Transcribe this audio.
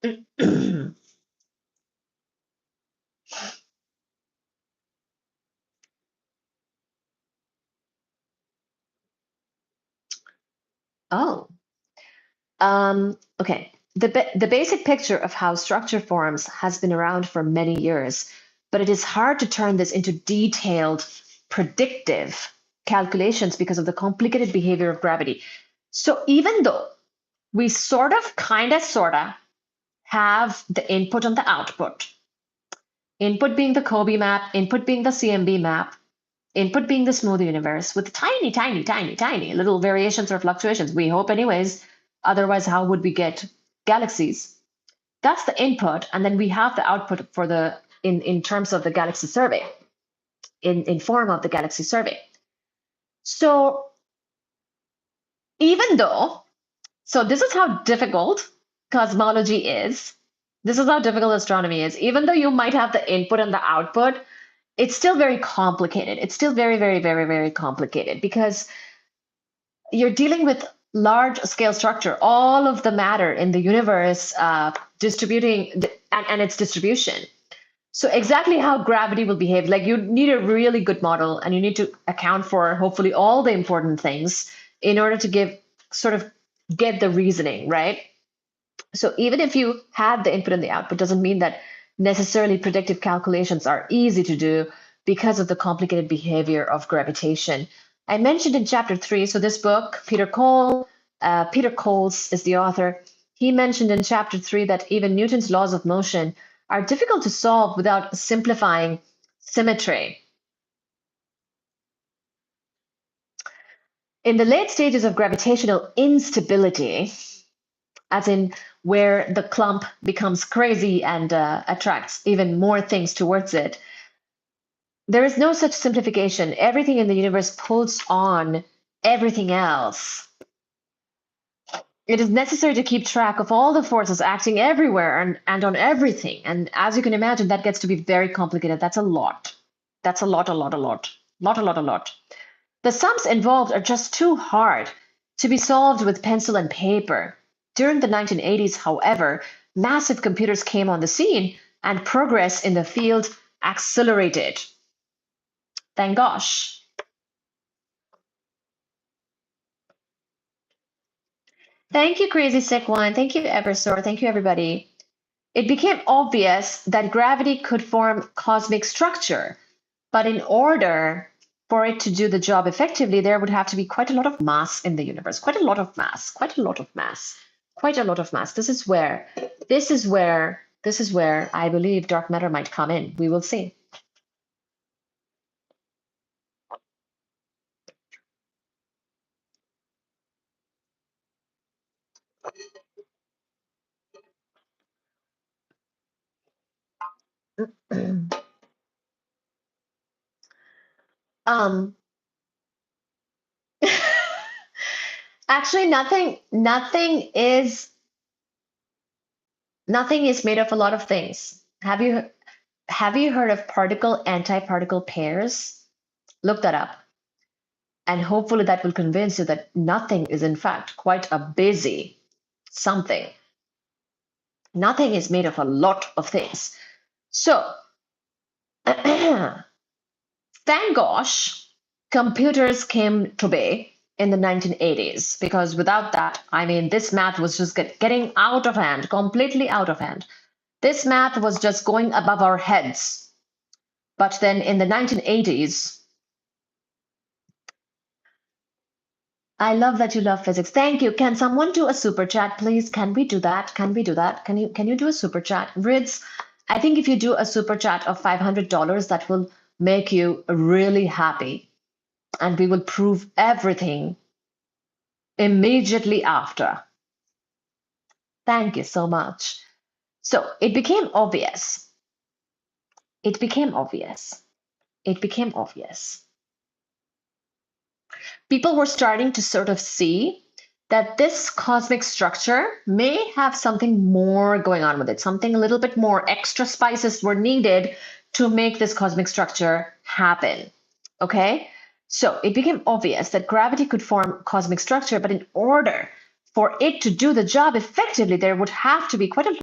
Oh, okay. The basic picture of how structure forms has been around for many years, but it is hard to turn this into detailed predictive calculations because of the complicated behavior of gravity. So even though we sorta have the input and the output, input being the Kobe map, input being the CMB map, input being the smooth universe with tiny little variations or fluctuations. We hope, anyways. Otherwise, how would we get galaxies? That's the input, and then we have the output for the in terms of the galaxy survey, in form of the galaxy survey. So even though, so this is how difficult cosmology is. This is how difficult astronomy is. Even though you might have the input and the output, it's still very complicated. It's still very complicated because you're dealing with large scale structure, all of the matter in the universe distributing and its distribution. So exactly how gravity will behave, like you need a really good model and you need to account for hopefully all the important things in order to get the reasoning, right? So even if you have the input and the output, doesn't mean that necessarily predictive calculations are easy to do because of the complicated behavior of gravitation. I mentioned in chapter 3, so this book, Peter Coles is the author. He mentioned in chapter 3 that even Newton's laws of motion are difficult to solve without simplifying symmetry. In the late stages of gravitational instability, as in where the clump becomes crazy and attracts even more things towards it, there is no such simplification. Everything in the universe pulls on everything else. It is necessary to keep track of all the forces acting everywhere and on everything. And as you can imagine, that gets to be very complicated. That's a lot. That's a lot. The sums involved are just too hard to be solved with pencil and paper. During the 1980s, however, massive computers came on the scene and progress in the field accelerated. Thank gosh. Thank you, Crazy Sick One. Thank you, Eversor. Thank you, everybody. It became obvious that gravity could form cosmic structure, but in order for it to do the job effectively, there would have to be quite a lot of mass in the universe, quite a lot of mass. This is where I believe dark matter might come in. We will see. um, actually, nothing is made of a lot of things. Have you heard of particle-antiparticle pairs? Look that up. And hopefully that will convince you that nothing is in fact quite a busy something. Nothing is made of a lot of things. So, thank gosh, computers came to be in the 1980s, because without that, I mean, this math was just getting out of hand, completely out of hand. This math was just going above our heads. But then in the 1980s, I love that you love physics. Thank you. Can someone do a super chat, please? Can we do that? Can you do a super chat? Rids, I think if you do a super chat of $500, that will make you really happy. And we will prove everything immediately after. Thank you so much. So it became obvious. People were starting to sort of see that this cosmic structure may have something more going on with it. Something a little bit more, extra spices were needed to make this cosmic structure happen. Okay? So it became obvious that gravity could form cosmic structure, but in order for it to do the job effectively, there would have to be quite a